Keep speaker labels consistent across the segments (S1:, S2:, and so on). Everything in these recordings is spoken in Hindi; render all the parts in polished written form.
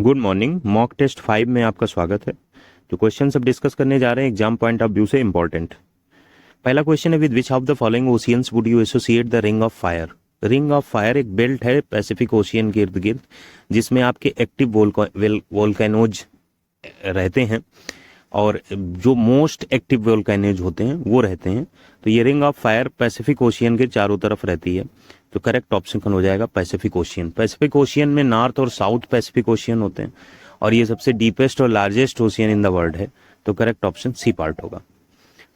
S1: Good morning. मॉक टेस्ट 5 में आपका स्वागत है। जो क्वेश्चन सब डिस्कस करने जा रहे हैं एग्जाम पॉइंट ऑफ व्यू से इंपॉर्टेंट। पहला क्वेश्चन है, with which of the following oceans would you associate the ring of fire. Ring of fire एक बेल्ट है पैसिफिक ओशियन के इर्द गिर्द, जिसमें आपके एक्टिव वोल्केनोज रहते हैं और जो मोस्ट एक्टिव वोल्केनोज होते हैं वो रहते हैं। तो ये ring of fire Pacific ocean के चारों तरफ रहती है। तो करेक्ट ऑप्शन हो जाएगा पैसिफिक ओशियन। पैसिफिक ओशियन में नॉर्थ और साउथ पैसिफिक ओशियन होते हैं और ये सबसे डीपेस्ट और largest ocean in the world है। तो करेक्ट ऑप्शन सी पार्ट होगा।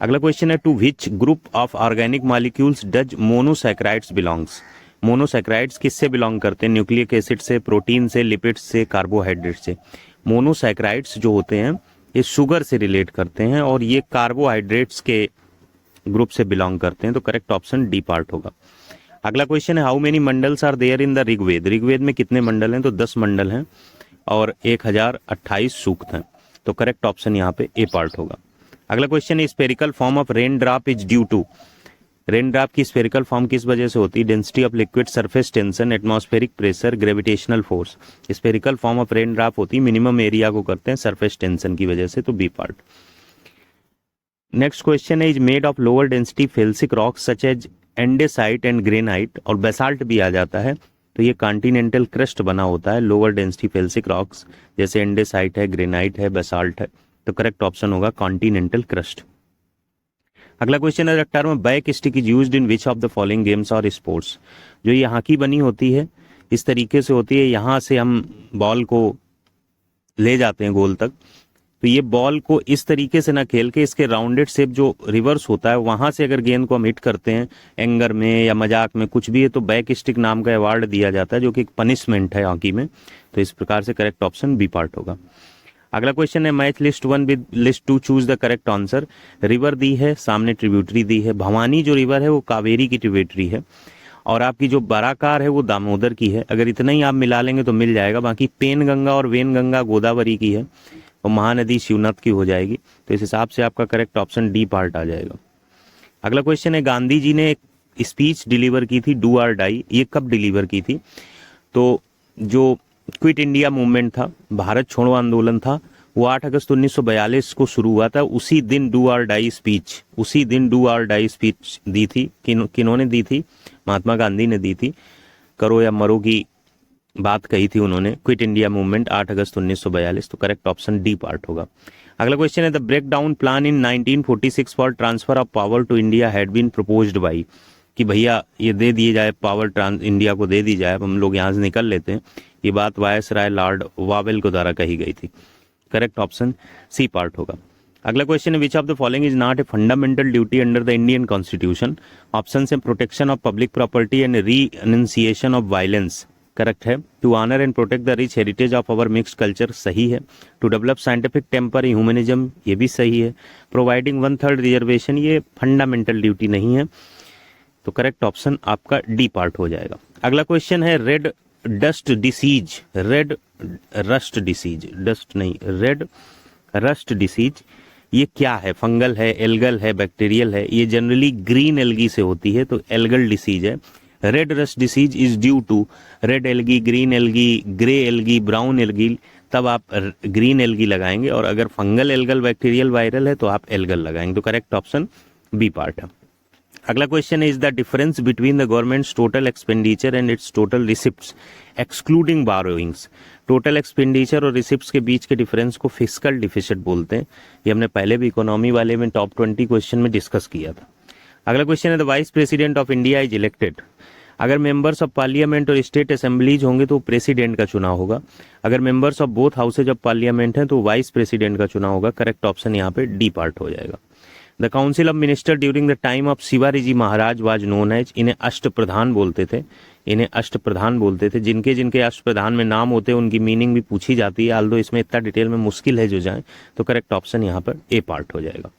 S1: अगला क्वेश्चन है, to which group of organic molecules does monosaccharides belongs. Monosaccharides किससे बिलोंग करते हैं? न्यूक्लिक एसिड से, प्रोटीन से, लिपिड से, कार्बोहाइड्रेट से। मोनोसैकेराइड्स जो होते हैं ये शुगर से रिलेट करते हैं और ये कार्बोहाइड्रेट्स के ग्रुप से बिलोंग करते हैं। तो करेक्ट ऑप्शन डी पार्ट होगा। अगला क्वेश्चन है, how many mandals are there in the Rigveda. Rigveda में कितने मंडल हैं? तो 10 मंडल हैं और 1028 सूक्त हैं। तो करेक्ट ऑप्शन यहाँ पे ए पार्ट होगा। अगला क्वेश्चन है, spherical form of rain drop is due to. Rain drop की स्फेरिकल फॉर्म किस वजह से होती है? Density of liquid, surface tension, atmospheric pressure, gravitational force. Spherical form of rain drop होती है, मिनिमम एरिया को करते हैं सरफेस टेंशन की वजह से। तो बी पार्ट। नेक्स्ट क्वेश्चन है, is made of lower density felsic rocks such as andesite and granite, और बेसाल्ट भी आ जाता है। तो ये कॉन्टिनेंटल क्रस्ट बना होता है लोअर डेंसिटी फेल्सिक रॉक्स, जैसे एंडेसाइट है, ग्रेनाइट है, बेसाल्ट है। तो करेक्ट ऑप्शन होगा कॉन्टिनेंटल क्रस्ट। अगला क्वेश्चन है, the term back stick is used in which of the following games और स्पोर्ट्स। जो ये हॉकी बनी होती है इस तरीके से होती है, यहाँ से हम बॉल को ले जाते हैं गोल तक। तो ये बॉल को इस तरीके से ना खेल के इसके राउंडेड शेप जो रिवर्स होता है वहां से अगर गेंद को हम हिट करते हैं एंगर में या मजाक में कुछ भी है, तो बैक स्टिक नाम का अवार्ड दिया जाता है, जो कि एक पनिशमेंट है हॉकी में। तो इस प्रकार से करेक्ट ऑप्शन बी पार्ट होगा। अगला क्वेश्चन है, match list 1 with list 2, choose the correct answer. River दी है, सामने ट्रिब्यूटरी दी है। भवानी जो रिवर है वो कावेरी की ट्रिब्यूटरी है और आपकी जो बराकार है वो दामोदर की है। अगर इतना ही आप मिला लेंगे तो मिल जाएगा। बाकी पेन गंगा और वेन गंगा गोदावरी की है और महानदी शिवनाथ की हो जाएगी। तो इस हिसाब से आपका करेक्ट ऑप्शन डी पार्ट आ जाएगा। अगला क्वेश्चन है, गांधी जी ने एक स्पीच डिलीवर की थी डू और डाई, ये कब डिलीवर की थी? तो जो क्विट इंडिया मूवमेंट था, भारत छोड़ो आंदोलन था, वो 8 अगस्त 1942 को शुरू हुआ था। उसी दिन डू और डाई स्पीच दी थी। किन्होंने दी थी? महात्मा गांधी ने दी थी। करो या मरो की बात कही थी उन्होंने। क्विट इंडिया मूवमेंट 8 अगस्त 1942। तो करेक्ट ऑप्शन डी पार्ट होगा। अगला क्वेश्चन है, the break down plan in 1946 for transfer of power to India had been proposed by. कि भैया ये दे दिए जाए, पावर इंडिया को दे दी जाए, हम लोग यहाँ से निकल लेते हैं। ये बात वायसराय लॉर्ड वावेल को द्वारा कही गई थी। करेक्ट ऑप्शन सी पार्ट होगा। अगला क्वेश्चन है, which of the following is not a fundamental duty under the Indian constitution. Option है, protection of public property and renunciation of violence. Correct है। To honour and protect the rich heritage of our mixed culture, सही है। To develop scientific temper humanism, ये भी सही है। प्रोवाइडिंग 1/3 रिजर्वेशन, ये फंडामेंटल ड्यूटी नहीं है। तो करेक्ट ऑप्शन आपका डी पार्ट हो जाएगा। अगला क्वेश्चन है, रेड रस्ट डिसीज ये क्या है? फंगल है, एल्गल है, बैक्टीरियल है? ये जनरली ग्रीन एल्गी से होती है, तो एल्गल डिसीज है। Red rust disease is due to red algae, green algae, grey algae, brown algae. तब आप ग्रीन एल्गी लगाएंगे और अगर फंगल, एल्गल, बैक्टीरियल, वायरल है तो आप एल्गल लगाएंगे। तो करेक्ट ऑप्शन बी पार्ट है। अगला क्वेश्चन है, is the difference between the government's total expenditure and its total receipts excluding borrowings. Total expenditure और रिसिप्ट्स के बीच के डिफरेंस को फिस्कल डिफिसिट बोलते हैं। ये हमने पहले भी इकोनॉमी वाले में टॉप 20 क्वेश्चन में डिस्कस किया था। अगला क्वेश्चन है, the vice president of India is elected. अगर मेंबर्स ऑफ पार्लियामेंट और स्टेट असेंबलीज होंगे तो प्रेसिडेंट का चुनाव होगा। अगर members of both houses of parliament हैं तो वाइस प्रेसिडेंट का चुनाव होगा। करेक्ट ऑप्शन यहाँ पे डी पार्ट हो जाएगा। The council of minister during the time of Shivaji ji Maharaj was known as, इन्हें अष्टप्रधान बोलते थे। जिनके जिनके अष्टप्रधान में नाम होते हैं उनकी मीनिंग भी पूछी जाती है, आल्दो इसमें इतना डिटेल में मुश्किल है जो जाए। तो करेक्ट ऑप्शन यहाँ पर ए पार्ट हो जाएगा।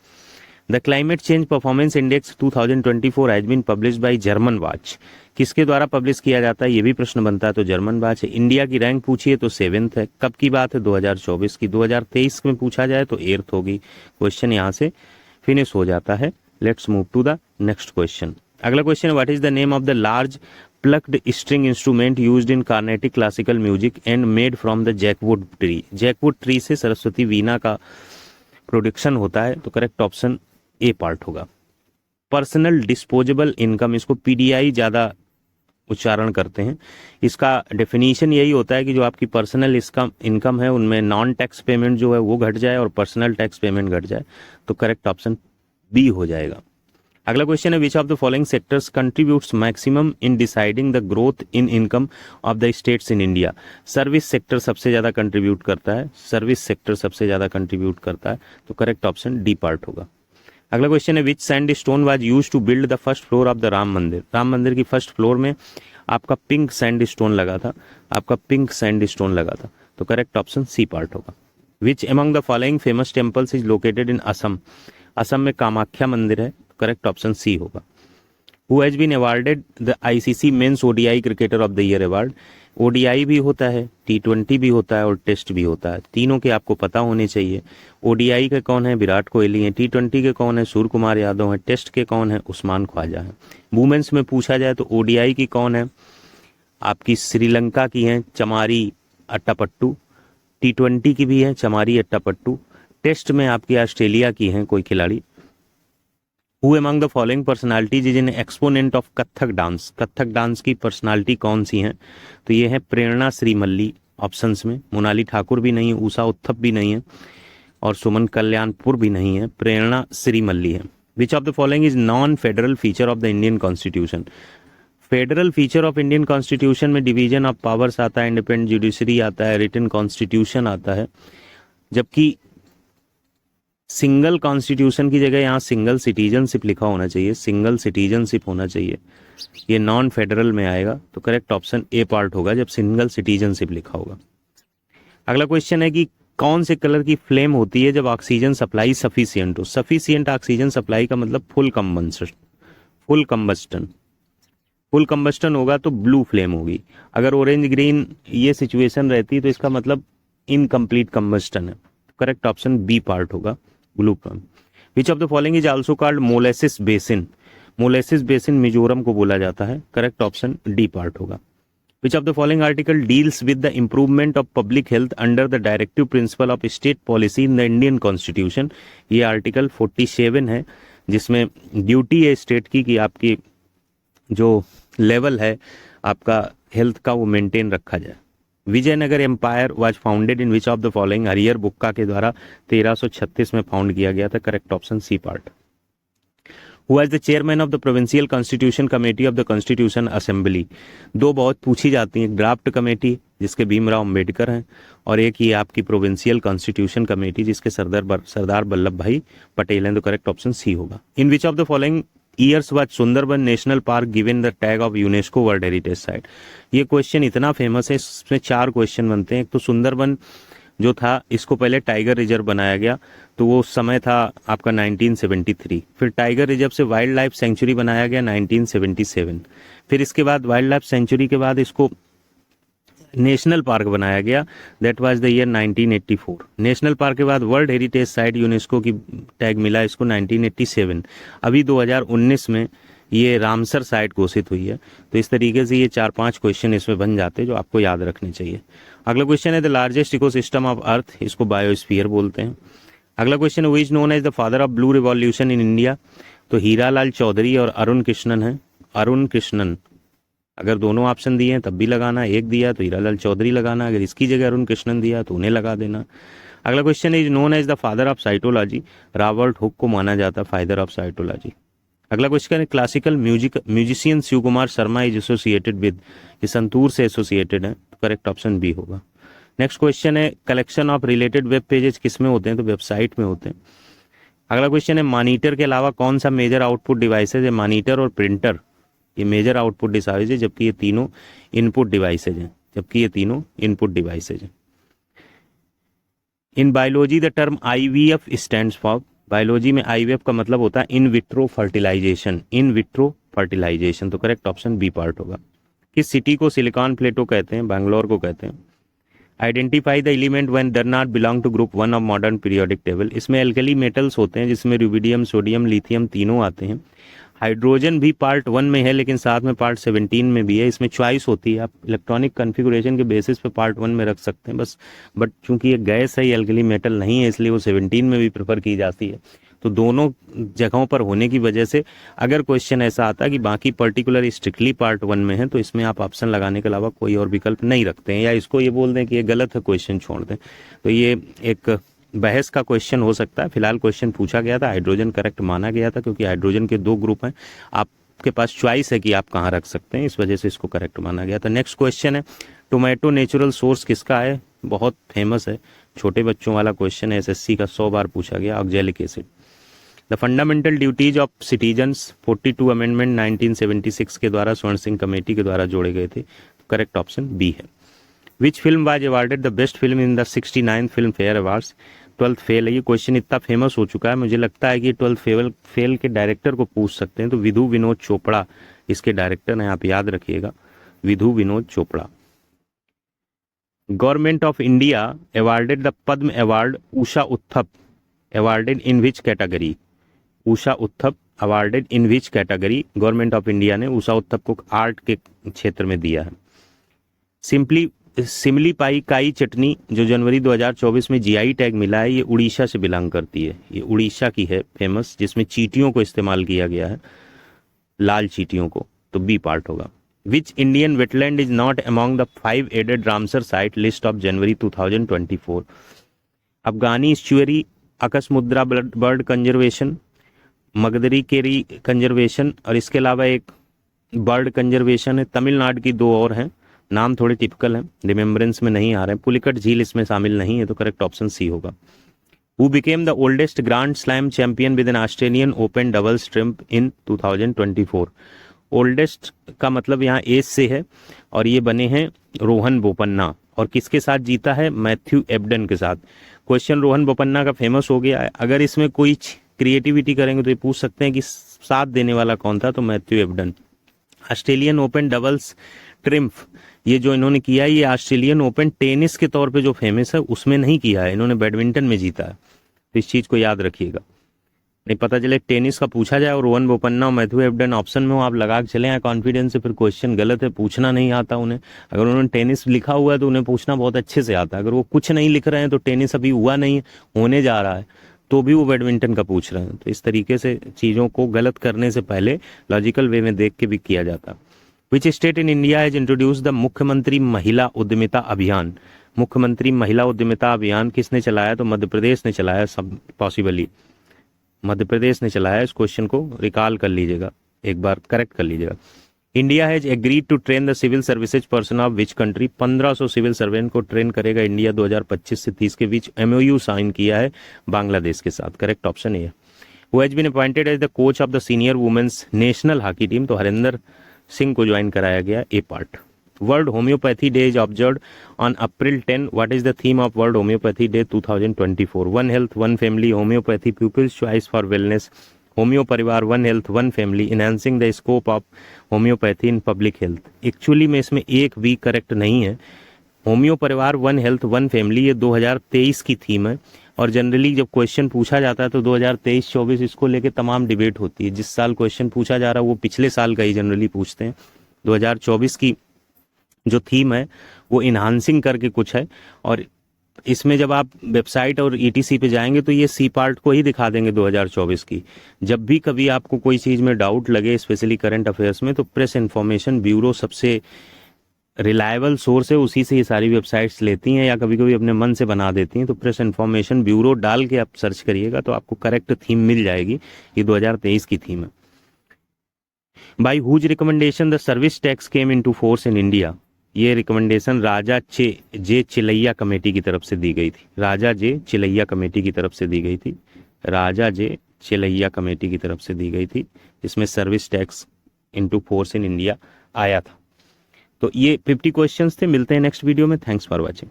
S1: The climate change performance index 2024 has been published by Germanwatch. किसके द्वारा पब्लिश किया जाता है ये भी प्रश्न बनता है, तो जर्मन वॉच है। इंडिया की रैंक पूछिए तो 7th है। कब की बात है? 2024 की। 2023 में पूछा जाए तो 8th होगी। क्वेश्चन यहाँ से फिनिश हो जाता है। Let's move to the next question. अगला question, what is the name of the large plucked string instrument used in Carnatic classical music and made from the jackwood tree. Jackwood tree से सरस्वती वीणा का प्रोडक्शन होता है, तो करेक्ट ऑप्शन ए पार्ट होगा। पर्सनल डिस्पोजेबल इनकम, इसको पीडीआई ज़्यादा उच्चारण करते हैं। इसका डेफिनेशन यही होता है कि जो आपकी पर्सनल इनकम है उनमें नॉन टैक्स पेमेंट जो है वो घट जाए और पर्सनल टैक्स पेमेंट घट जाए, तो करेक्ट ऑप्शन बी हो जाएगा। अगला क्वेश्चन है which of the following sectors contributes maximum in deciding the growth in income of the states in India. Service sector सबसे ज़्यादा कंट्रीब्यूट करता है, सर्विस सेक्टर सबसे ज़्यादा कंट्रीब्यूट करता है, तो करेक्ट ऑप्शन डी पार्ट होगा। अगला क्वेश्चन है which sandstone was used to build the first floor of the Ram Mandir. Ram मंदिर की फर्स्ट फ्लोर में आपका पिंक सैंड स्टोन लगा था, आपका पिंक सैंड स्टोन लगा था, तो करेक्ट ऑप्शन सी पार्ट होगा। Which among the following famous temples is located in Assam. Assam में कामाख्या मंदिर है, करेक्ट ऑप्शन सी होगा। Who has been awarded the ICC men's ODI cricketer of the year award. ODI भी होता है, टी20 भी होता है और टेस्ट भी होता है, तीनों के आपको पता होने चाहिए। ओडीआई के कौन है, विराट कोहली हैं। टी20 के कौन है, सूर्य कुमार यादव हैं। टेस्ट के कौन है, उस्मान ख्वाजा हैं। वुमेन्स में पूछा जाए तो ओडीआई की कौन है, आपकी श्रीलंका की हैं चमारी अट्टापट्टू। टी20 की भी है चमारी अट्टापट्टू। टेस्ट में आपकी ऑस्ट्रेलिया की हैं कोई खिलाड़ी। Who among the following personalities is an exponent of Kathak dance. Kathak dance की पर्सनालिटी कौन सी हैं, तो ये है प्रेरणा श्रीमल्ली ऑप्शंस में। मोनाली ठाकुर भी नहीं है, उषा उत्थप भी नहीं है और सुमन कल्याणपुर भी नहीं है, प्रेरणा श्रीमल्ली है। Which of the following is non federal feature of the Indian constitution. Federal feature of Indian constitution में डिवीजन ऑफ पावर्स आता है, इंडिपेंडेंट जुडिशरी आता है, रिटन कॉन्स्टिट्यूशन आता है, जबकि सिंगल कॉन्स्टिट्यूशन की जगह यहाँ सिंगल सिटीजनशिप लिखा होना चाहिए, सिंगल सिटीजनशिप होना चाहिए, ये नॉन फेडरल में आएगा, तो करेक्ट ऑप्शन ए पार्ट होगा जब सिंगल सिटीजनशिप लिखा होगा। अगला क्वेश्चन है कि कौन से कलर की फ्लेम होती है जब ऑक्सीजन सप्लाई सफिशिएंट हो। सफिशिएंट ऑक्सीजन सप्लाई का मतलब फुल कंबस्टन होगा तो ब्लू फ्लेम होगी। अगर ऑरेंज ग्रीन ये सिचुएशन रहती तो इसका मतलब इनकम्प्लीट कंबस्टन है, करेक्ट ऑप्शन बी पार्ट होगा, blue flame. Which of the following is also called molasses basin. Molasses basin Mizoram को बोला जाता है, करेक्ट ऑप्शन डी पार्ट होगा। विच of the following article deals with the improvement of public health under the directive principle of state policy in the Indian constitution. ये आर्टिकल 47 है जिसमें ड्यूटी है स्टेट की कि आपकी जो लेवल है आपका हेल्थ का वो मेंटेन रखा जाए। Vijayanagar empire was founded in which of the following. Harihara Bukka के द्वारा 1336 में फाउंड किया गया था, correct option C part. Who as the chairman of the provincial constitution committee of the constitution assembly. दो बहुत पूछी जाती हैं, ड्राफ्ट कमेटी जिसके भीमराव अंबेडकर हैं और एक ही आपकी प्रोविंशियल कॉन्स्टिट्यूशन कमेटी जिसके सरदार वल्लभ भाई पटेल हैं, तो करेक्ट ऑप्शन सी होगा। In which of the following years was Sundarban national park given the tag of UNESCO world heritage site. ये क्वेश्चन इतना फेमस है, इसमें 4 क्वेश्चन बनते हैं। एक तो सुंदरबन जो था इसको पहले टाइगर रिजर्व बनाया गया, तो वो समय था आपका 1973। फिर टाइगर रिजर्व से वाइल्ड लाइफ सेंचुरी बनाया गया 1977। फिर इसके बाद वाइल्ड लाइफ सेंचुरी के बाद इसको नेशनल पार्क बनाया गया, that was the year 1984। National park के बाद वर्ल्ड हेरिटेज साइट यूनेस्को की टैग मिला इसको 1987। अभी 2019 में ये रामसर साइट घोषित हुई है। तो इस तरीके से ये 4-5 क्वेश्चन इसमें बन जाते हैं जो आपको याद रखने चाहिए। अगला क्वेश्चन है the largest ecosystem of earth, इसको बायोस्फीयर बोलते हैं। अगला क्वेश्चन है who is known as the father of blue revolution in India. तो हीरालाल चौधरी और अरुण कृष्णन है। अरुण कृष्णन, अगर दोनों ऑप्शन दिए हैं तब भी लगाना, एक दिया तो हीरालाल चौधरी लगाना, अगर इसकी जगह अरुण कृष्णन दिया तो उन्हें लगा देना। अगला question is known as the father of cytology. Robert Hooke को माना जाता है फादर ऑफ साइटोलॉजी। अगला क्वेश्चन है classical musician Shiv Kumar Sharma is associated with. ये संतूर से एसोसिएटेड है, तो करेक्ट ऑप्शन बी होगा। नेक्स्ट क्वेश्चन है collection of related web pages किस में होते हैं, तो वेबसाइट में होते हैं। अगला क्वेश्चन है मॉनिटर के अलावा कौन सा मेजर आउटपुट डिवाइसेज है। मॉनिटर और प्रिंटर ये मेजर आउटपुट डिवाइस है, जबकि ये तीनों इनपुट डिवाइसेज हैं, in biology the term IVF stands for. Biology में आईवीएफ का मतलब होता है इन विट्रो फर्टिलाइजेशन, तो करेक्ट ऑप्शन बी पार्ट होगा। किस सिटी को सिलिकॉन प्लेटो कहते हैं, बैंगलोर को कहते हैं। Identify the element when there not belong to group 1 of modern periodic table. इसमें एल्कली मेटल्स होते हैं जिसमें रुबिडियम, सोडियम, लिथियम तीनों आते हैं। हाइड्रोजन भी पार्ट 1 में है लेकिन साथ में पार्ट 17 में भी है। इसमें चॉइस होती है, आप इलेक्ट्रॉनिक कॉन्फ़िगरेशन के बेसिस पे पार्ट 1 में रख सकते हैं बस, बट चूंकि ये गैस है, ये अल्कली मेटल नहीं है, इसलिए वो 17 में भी प्रेफर की जाती है। तो दोनों जगहों पर होने की वजह से अगर क्वेश्चन ऐसा आता है कि बाकी पर्टिकुलर स्ट्रिक्टली पार्ट 1 में है, तो इसमें आप ऑप्शन लगाने के अलावा कोई और विकल्प नहीं रखते हैं, या इसको ये बोल दें कि ये गलत है, क्वेश्चन छोड़ दें। तो ये एक बहस का क्वेश्चन हो सकता है। फिलहाल क्वेश्चन पूछा गया था, हाइड्रोजन करेक्ट माना गया था, क्योंकि हाइड्रोजन के 2 ग्रुप हैं, आपके पास चॉइस है कि आप कहाँ रख सकते हैं, इस वजह से इसको करेक्ट माना गया था। नेक्स्ट क्वेश्चन है, टोमेटो नेचुरल सोर्स किसका है? बहुत फेमस है, छोटे बच्चों वाला क्वेश्चन है, एसएससी का 100 बार पूछा गया, oxalic acid. The fundamental duties of citizens 42 amendment 1976 के द्वारा स्वर्ण सिंह कमेटी के द्वारा जोड़े गए थे। करेक्ट ऑप्शन बी है। Which film was awarded the best film in the 69th film fair awards? 12th fail है, ये क्वेश्चन इतना फेमस हो चुका है, मुझे लगता है कि 12th फेल के डायरेक्टर को पूछ सकते हैं। तो विधु विनोद चोपड़ा इसके डायरेक्टर हैं, आप याद रखिएगा, Vidhu Vinod Chopra. Government of India awarded the Padma award Usha Uthup awarded in which category? Usha Uthup awarded in which category? Government of India ने उषा उत्थप को आर्ट के क्षेत्र में दिया है। सिमली पाई काई चटनी जो जनवरी 2024 में जीआई टैग मिला है, ये उड़ीसा से बिलोंग करती है, ये उड़ीसा की है फेमस, जिसमें चींटियों को इस्तेमाल किया गया है, लाल चींटियों को, तो बी पार्ट होगा। Which Indian wetland is not among the 5 added Ramsar site list of January 2024? अफगानी estuary, Ankasamudra bird conservation, Magadi Kere conservation, और इसके अलावा एक बर्ड कंजर्वेशन है, तमिलनाडु की 2 और हैं, नाम थोड़े टिपिकल हैं, रिमेम्बरेंस में नहीं आ रहे हैं। पुलिकट झील इसमें शामिल नहीं है, तो करेक्ट ऑप्शन सी होगा। Who became the oldest grand slam champion with an Australian open doubles Trump in 2024? Oldest का मतलब यहाँ एज से है, और ये बने हैं रोहन बोपन्ना, और किसके साथ जीता है? मैथ्यू एबडन के साथ। क्वेश्चन रोहन बोपन्ना का फेमस हो गया है, अगर इसमें कोई क्रिएटिविटी करेंगे तो ये पूछ सकते हैं कि साथ देने वाला कौन था, तो Matthew Ebden. Australian open doubles triumph, ये जो इन्होंने किया है, ये ऑस्ट्रेलियन ओपन टेनिस के तौर पे जो फेमस है उसमें नहीं किया है, इन्होंने बैडमिंटन में जीता है, तो इस चीज़ को याद रखिएगा। नहीं पता चले टेनिस का पूछा जाए और रोहन बोपन्ना और मैथ्यू एबडन ऑप्शन में हो, आप लगा के चले आए कॉन्फिडेंस से, फिर क्वेश्चन गलत है, पूछना नहीं आता उन्हें। अगर उन्होंने टेनिस लिखा हुआ है तो उन्हें पूछना बहुत अच्छे से आता है, अगर वो कुछ नहीं लिख रहे हैं तो टेनिस अभी हुआ नहीं, होने जा रहा है, तो भी वो बैडमिंटन का पूछ रहे हैं। तो इस तरीके से चीज़ों को गलत करने से पहले लॉजिकल वे में देख के भी किया जाता है। Which state in India has introduce the मुख्यमंत्री महिला उद्यमिता अभियान? मुख्यमंत्री महिला उद्यमिता अभियान किसने चलाया? तो मध्य प्रदेश ने चलाया, सब पॉसिबली मध्य प्रदेश ने चलाया। इस क्वेश्चन को रिकॉल कर लीजिएगा, एक बार करेक्ट कर लीजिएगा। India has agreed to train the civil services person of which country? 1500 civil servant को ट्रेन करेगा इंडिया 2025 से 30 के बीच। एमओयू साइन किया है बांग्लादेश के साथ। करेक्ट ऑप्शन है। Who has been appointed as the coach of the senior women's national hockey team? तो हरिंदर सिंह को ज्वाइन कराया गया, A part. World homeopathy day is observed on April 10। What is the theme of world homeopathy day 2024? One health one family, homeopathy people's choice for wellness, homeo parivar, one health one family, enhancing the scope of homeopathy in public health. Actually में इसमें एक भी करेक्ट नहीं है। Homeo parivar, one health one family, ये 2023 की थीम है, और जनरली जब क्वेश्चन पूछा जाता है तो 2023-24 इसको लेके तमाम डिबेट होती है। जिस साल क्वेश्चन पूछा जा रहा है वो पिछले साल का ही जनरली पूछते हैं। 2024 की जो थीम है वो इनहांसिंग करके कुछ है, और इसमें जब आप वेबसाइट और ईटीसी पे जाएंगे तो ये सी पार्ट को ही दिखा देंगे 2024 की। जब भी कभी आपको कोई चीज़ में डाउट लगे, स्पेशली करंट अफेयर्स में, तो प्रेस इन्फॉर्मेशन ब्यूरो सबसे रिलायबल सोर्स है, उसी से ये सारी वेबसाइट्स लेती हैं, या कभी कभी अपने मन से बना देती हैं। तो प्रेस इन्फॉर्मेशन ब्यूरो डाल के आप सर्च करिएगा तो आपको करेक्ट थीम मिल जाएगी। ये 2023 की थीम है। By whose recommendation the service tax came into force in India? ये recommendation Raja J Chelliah committee की तरफ से दी गई थी। राजा जे चिलैया कमेटी की तरफ से दी गई थी। राजा जे चिलैया कमेटी की तरफ से दी गई थी। इसमें service tax into force in India आया था। तो ये 50 क्वेश्चंस थे। मिलते हैं नेक्स्ट वीडियो में। Thanks for watching.